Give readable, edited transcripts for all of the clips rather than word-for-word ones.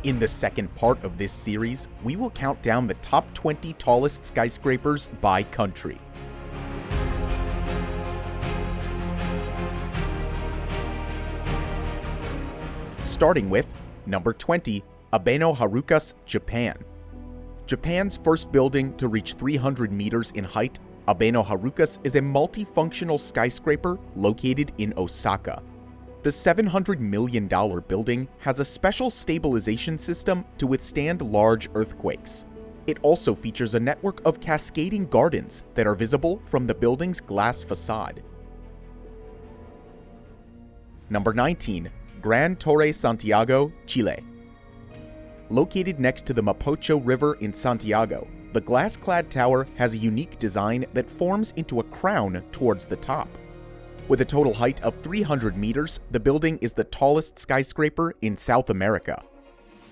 In the second part of this series, we will count down the top 20 tallest skyscrapers by country. Starting with number 20, Abeno Haruka's Japan. Japan's first building to reach 300 meters in height, Abeno Haruka's is a multifunctional skyscraper located in Osaka. The $700 million building has a special stabilization system to withstand large earthquakes. It also features a network of cascading gardens that are visible from the building's glass facade. Number 19, Gran Torre Santiago, Chile. Located next to the Mapocho River in Santiago, the glass-clad tower has a unique design that forms into a crown towards the top. With a total height of 300 meters, the building is the tallest skyscraper in South America.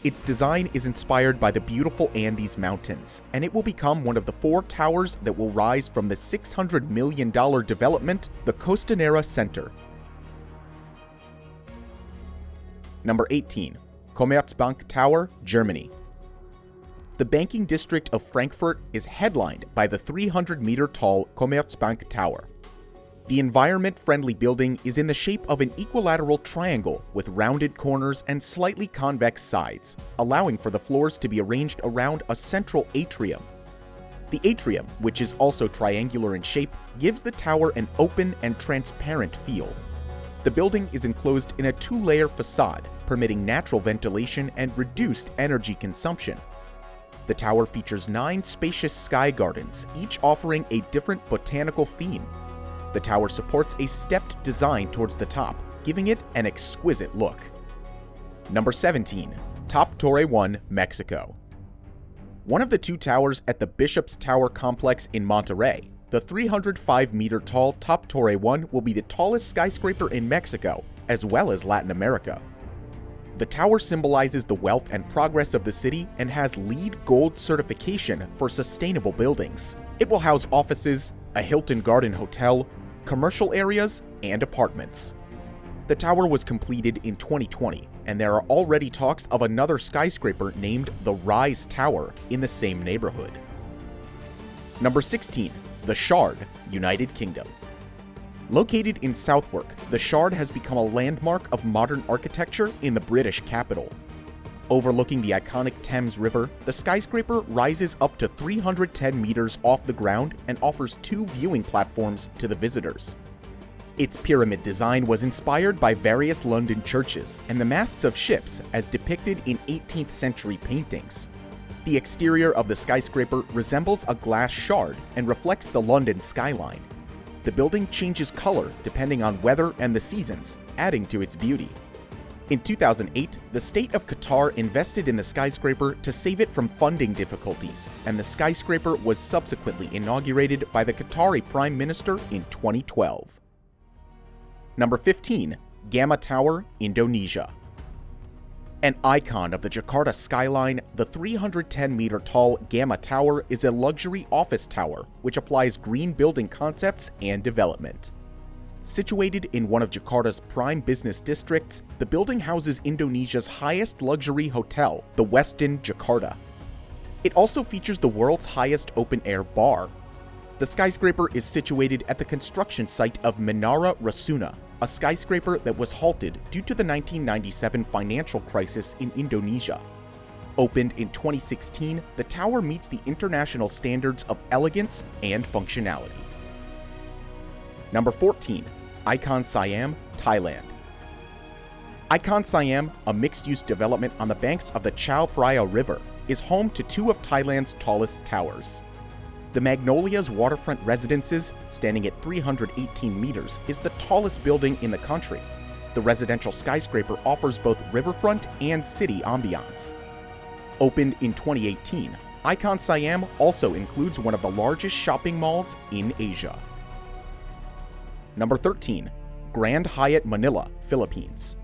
Its design is inspired by the beautiful Andes Mountains, and it will become one of the 4 towers that will rise from the $600 million development, the Costanera Center. Number 18, Commerzbank Tower, Germany. The banking district of Frankfurt is headlined by the 300-meter-tall Commerzbank Tower. The environment-friendly building is in the shape of an equilateral triangle with rounded corners and slightly convex sides, allowing for the floors to be arranged around a central atrium. The atrium, which is also triangular in shape, gives the tower an open and transparent feel. The building is enclosed in a 2-layer facade, permitting natural ventilation and reduced energy consumption. The tower features 9 spacious sky gardens, each offering a different botanical theme. The tower supports a stepped design towards the top, giving it an exquisite look. Number 17, Top Torre 1, Mexico. One of the 2 towers at the Bishop's Tower complex in Monterrey, the 305-meter-tall Top Torre 1 will be the tallest skyscraper in Mexico, as well as Latin America. The tower symbolizes the wealth and progress of the city and has LEED Gold certification for sustainable buildings. It will house offices, a Hilton Garden Hotel, commercial areas, and apartments. The tower was completed in 2020, and there are already talks of another skyscraper named the Rise Tower in the same neighborhood. Number 16, the Shard, United Kingdom. Located in Southwark, the Shard has become a landmark of modern architecture in the British capital. Overlooking the iconic Thames River, the skyscraper rises up to 310 meters off the ground and offers 2 viewing platforms to the visitors. Its pyramid design was inspired by various London churches and the masts of ships as depicted in 18th century paintings. The exterior of the skyscraper resembles a glass shard and reflects the London skyline. The building changes color depending on weather and the seasons, adding to its beauty. In 2008, the state of Qatar invested in the skyscraper to save it from funding difficulties, and the skyscraper was subsequently inaugurated by the Qatari Prime Minister in 2012. Number 15, Gamma Tower, Indonesia. An icon of the Jakarta skyline, the 310-meter-tall Gamma Tower is a luxury office tower which applies green building concepts and development. Situated in one of Jakarta's prime business districts, the building houses Indonesia's highest luxury hotel, the Westin Jakarta. It also features the world's highest open-air bar. The skyscraper is situated at the construction site of Menara Rasuna, a skyscraper that was halted due to the 1997 financial crisis in Indonesia. Opened in 2016, the tower meets the international standards of elegance and functionality. Number 14, Icon Siam, Thailand. Icon Siam, a mixed-use development on the banks of the Chao Phraya River, is home to 2 of Thailand's tallest towers. The Magnolia's waterfront residences, standing at 318 meters, is the tallest building in the country. The residential skyscraper offers both riverfront and city ambiance. Opened in 2018, Icon Siam also includes one of the largest shopping malls in Asia. Number 13, Grand Hyatt Manila, Philippines.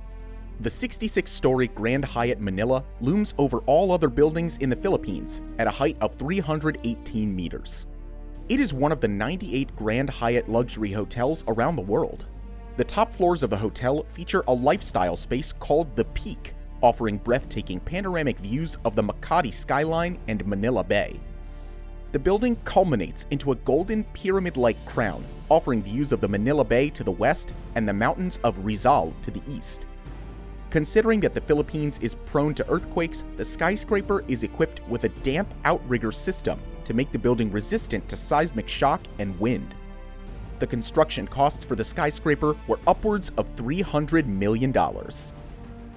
The 66-story Grand Hyatt Manila looms over all other buildings in the Philippines at a height of 318 meters. It is one of the 98 Grand Hyatt luxury hotels around the world. The top floors of the hotel feature a lifestyle space called The Peak, offering breathtaking panoramic views of the Makati skyline and Manila Bay. The building culminates into a golden pyramid-like crown, offering views of the Manila Bay to the west and the mountains of Rizal to the east. Considering that the Philippines is prone to earthquakes, the skyscraper is equipped with a damp outrigger system to make the building resistant to seismic shock and wind. The construction costs for the skyscraper were upwards of $300 million.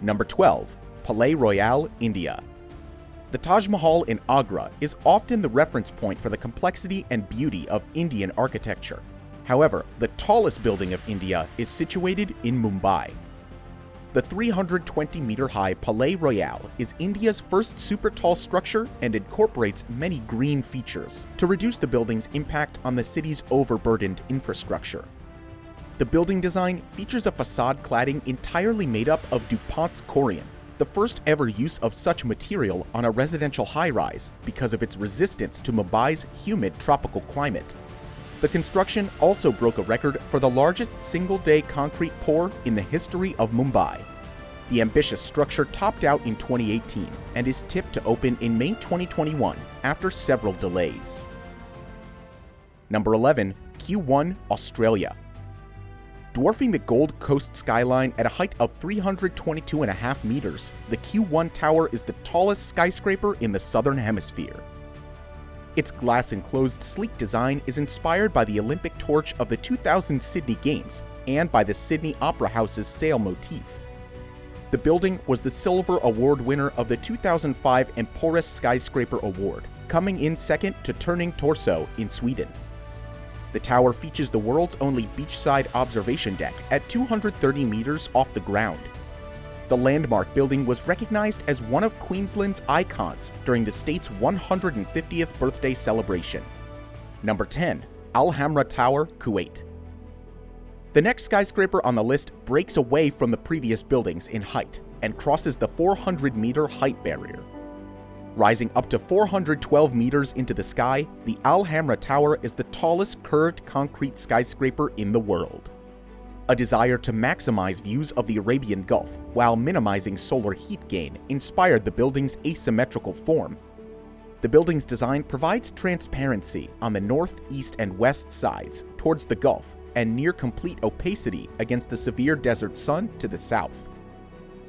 Number 12. Palais Royal, India. The Taj Mahal in Agra is often the reference point for the complexity and beauty of Indian architecture. However, the tallest building of India is situated in Mumbai. The 320-meter-high Palais Royal is India's first super-tall structure and incorporates many green features to reduce the building's impact on the city's overburdened infrastructure. The building design features a facade cladding entirely made up of DuPont's Corian, the first ever use of such material on a residential high-rise because of its resistance to Mumbai's humid tropical climate. The construction also broke a record for the largest single-day concrete pour in the history of Mumbai. The ambitious structure topped out in 2018 and is tipped to open in May 2021 after several delays. Number 11. Q1, Australia. Dwarfing the Gold Coast skyline at a height of 322.5 meters, the Q1 Tower is the tallest skyscraper in the Southern Hemisphere. Its glass-enclosed sleek design is inspired by the Olympic torch of the 2000 Sydney Games and by the Sydney Opera House's sail motif. The building was the Silver Award winner of the 2005 Emporis Skyscraper Award, coming in second to Turning Torso in Sweden. The tower features the world's only beachside observation deck at 230 meters off the ground. The landmark building was recognized as one of Queensland's icons during the state's 150th birthday celebration. Number 10. Al Hamra Tower, Kuwait. The next skyscraper on the list breaks away from the previous buildings in height and crosses the 400-meter height barrier. Rising up to 412 meters into the sky, the Al Hamra Tower is the tallest curved concrete skyscraper in the world. A desire to maximize views of the Arabian Gulf while minimizing solar heat gain inspired the building's asymmetrical form. The building's design provides transparency on the north, east, and west sides towards the Gulf and near complete opacity against the severe desert sun to the south.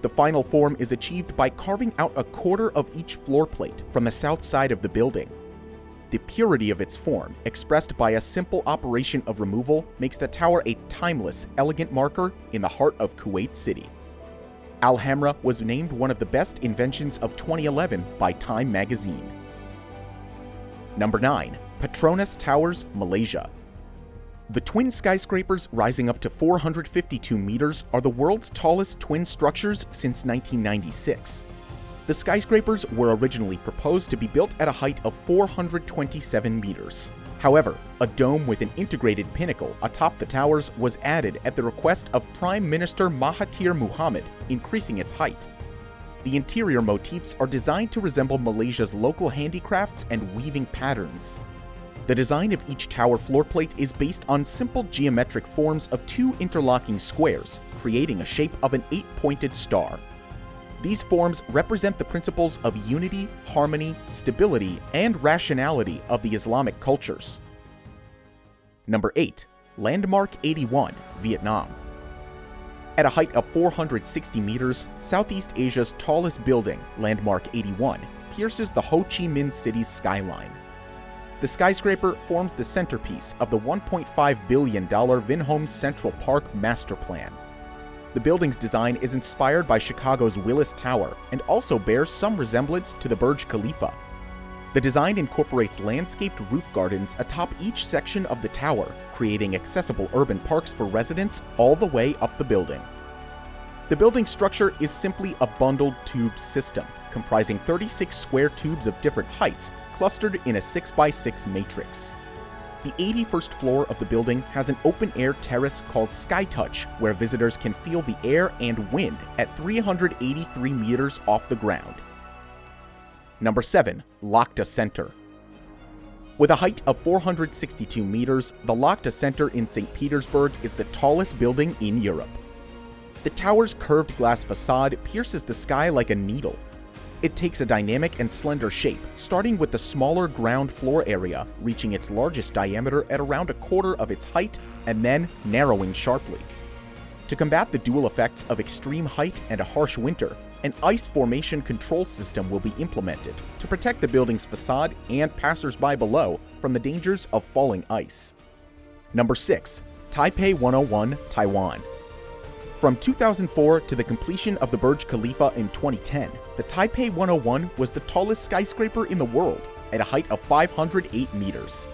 The final form is achieved by carving out a quarter of each floor plate from the south side of the building. The purity of its form, expressed by a simple operation of removal, makes the tower a timeless, elegant marker in the heart of Kuwait City. Al Hamra was named one of the best inventions of 2011 by Time magazine. Number 9. Petronas Towers, Malaysia. The twin skyscrapers rising up to 452 meters are the world's tallest twin structures since 1996. The skyscrapers were originally proposed to be built at a height of 427 meters. However, a dome with an integrated pinnacle atop the towers was added at the request of Prime Minister Mahathir Mohamad, increasing its height. The interior motifs are designed to resemble Malaysia's local handicrafts and weaving patterns. The design of each tower floor plate is based on simple geometric forms of two interlocking squares, creating a shape of an 8-pointed star. These forms represent the principles of unity, harmony, stability, and rationality of the Islamic cultures. Number 8. Landmark 81, Vietnam. At a height of 460 meters, Southeast Asia's tallest building, Landmark 81, pierces the Ho Chi Minh City's skyline. The skyscraper forms the centerpiece of the $1.5 billion Vinhomes Central Park master plan. The building's design is inspired by Chicago's Willis Tower and also bears some resemblance to the Burj Khalifa. The design incorporates landscaped roof gardens atop each section of the tower, creating accessible urban parks for residents all the way up the building. The building structure is simply a bundled tube system, comprising 36 square tubes of different heights clustered in a 6x6 matrix. The 81st floor of the building has an open-air terrace called Sky Touch, where visitors can feel the air and wind at 383 meters off the ground. Number 7. Lakta Center. With a height of 462 meters, the Lakta Center in St. Petersburg is the tallest building in Europe. The tower's curved glass facade pierces the sky like a needle. It takes a dynamic and slender shape, starting with the smaller ground floor area, reaching its largest diameter at around a quarter of its height, and then narrowing sharply. To combat the dual effects of extreme height and a harsh winter, an ice formation control system will be implemented to protect the building's facade and passers-by below from the dangers of falling ice. Number 6. Taipei 101, Taiwan. From 2004 to the completion of the Burj Khalifa in 2010, the Taipei 101 was the tallest skyscraper in the world at a height of 508 meters.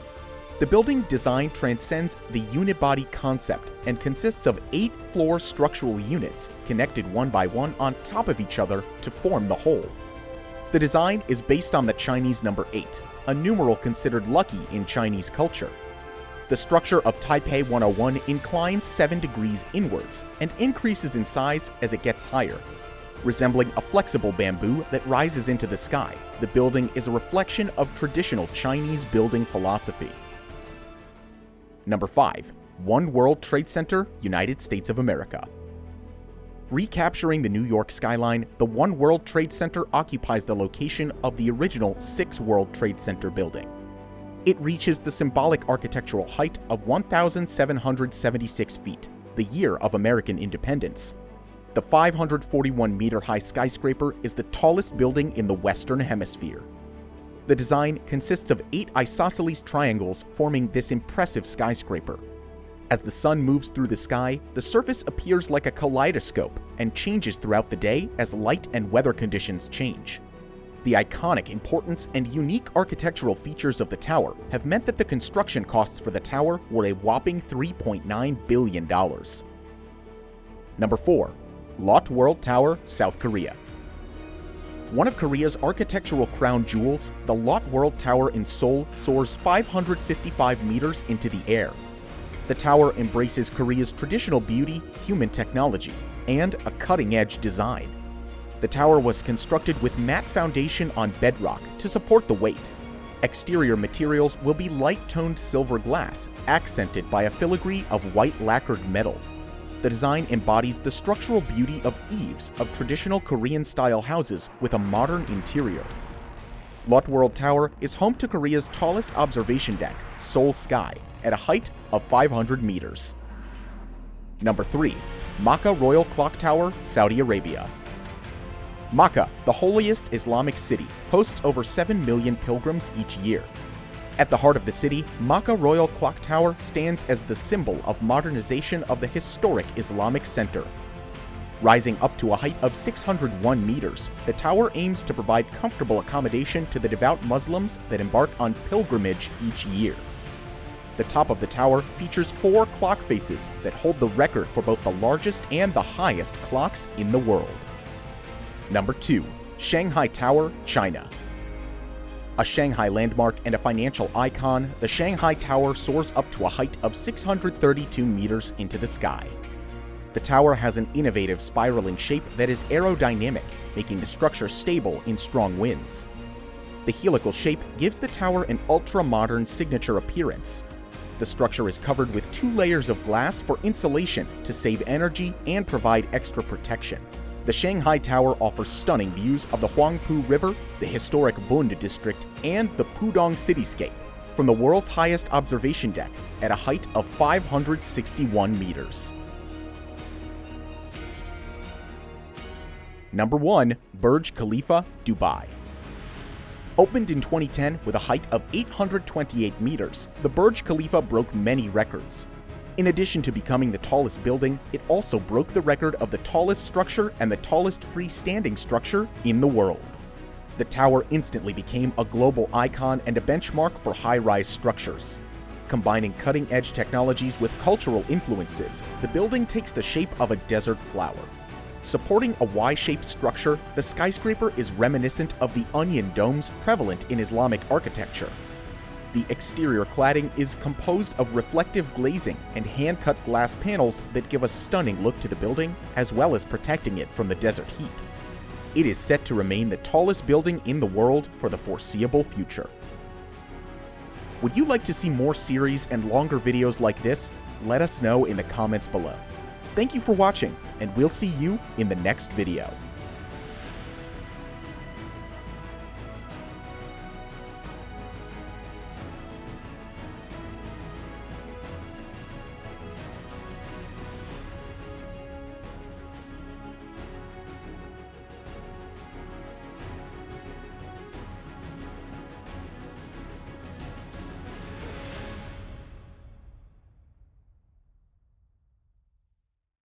The building design transcends the unibody concept and consists of 8 floor structural units connected one by one on top of each other to form the whole. The design is based on the Chinese number 8, a numeral considered lucky in Chinese culture. The structure of Taipei 101 inclines 7 degrees inwards and increases in size as it gets higher. Resembling a flexible bamboo that rises into the sky, the building is a reflection of traditional Chinese building philosophy. Number 5. One World Trade Center, United States of America. Recapturing the New York skyline, the One World Trade Center occupies the location of the original 6 World Trade Center building. It reaches the symbolic architectural height of 1,776 feet, the year of American independence. The 541-meter-high skyscraper is the tallest building in the Western Hemisphere. The design consists of 8 isosceles triangles forming this impressive skyscraper. As the sun moves through the sky, the surface appears like a kaleidoscope and changes throughout the day as light and weather conditions change. The iconic importance and unique architectural features of the tower have meant that the construction costs for the tower were a whopping $3.9 billion. Number 4. Lotte World Tower, South Korea. One of Korea's architectural crown jewels, the Lotte World Tower in Seoul soars 555 meters into the air. The tower embraces Korea's traditional beauty, human technology, and a cutting-edge design. The tower was constructed with matte foundation on bedrock to support the weight. Exterior materials will be light-toned silver glass, accented by a filigree of white lacquered metal. The design embodies the structural beauty of eaves of traditional Korean-style houses with a modern interior. Lotte World Tower is home to Korea's tallest observation deck, Seoul Sky, at a height of 500 meters. Number 3. Makkah Royal Clock Tower, Saudi Arabia. Makkah, the holiest Islamic city, hosts over 7 million pilgrims each year. At the heart of the city, Makkah Royal Clock Tower stands as the symbol of modernization of the historic Islamic center. Rising up to a height of 601 meters, the tower aims to provide comfortable accommodation to the devout Muslims that embark on pilgrimage each year. The top of the tower features 4 clock faces that hold the record for both the largest and the highest clocks in the world. Number 2. Shanghai Tower, China. A Shanghai landmark and a financial icon, the Shanghai Tower soars up to a height of 632 meters into the sky. The tower has an innovative spiraling shape that is aerodynamic, making the structure stable in strong winds. The helical shape gives the tower an ultra-modern signature appearance. The structure is covered with 2 layers of glass for insulation to save energy and provide extra protection. The Shanghai Tower offers stunning views of the Huangpu River, the historic Bund district, and the Pudong cityscape from the world's highest observation deck at a height of 561 meters. Number 1. Burj Khalifa, Dubai. Opened in 2010 with a height of 828 meters, the Burj Khalifa broke many records. In addition to becoming the tallest building, it also broke the record of the tallest structure and the tallest freestanding structure in the world. The tower instantly became a global icon and a benchmark for high-rise structures. Combining cutting-edge technologies with cultural influences, the building takes the shape of a desert flower. Supporting a Y-shaped structure, the skyscraper is reminiscent of the onion domes prevalent in Islamic architecture. The exterior cladding is composed of reflective glazing and hand-cut glass panels that give a stunning look to the building, as well as protecting it from the desert heat. It is set to remain the tallest building in the world for the foreseeable future. Would you like to see more series and longer videos like this? Let us know in the comments below. Thank you for watching, and we'll see you in the next video.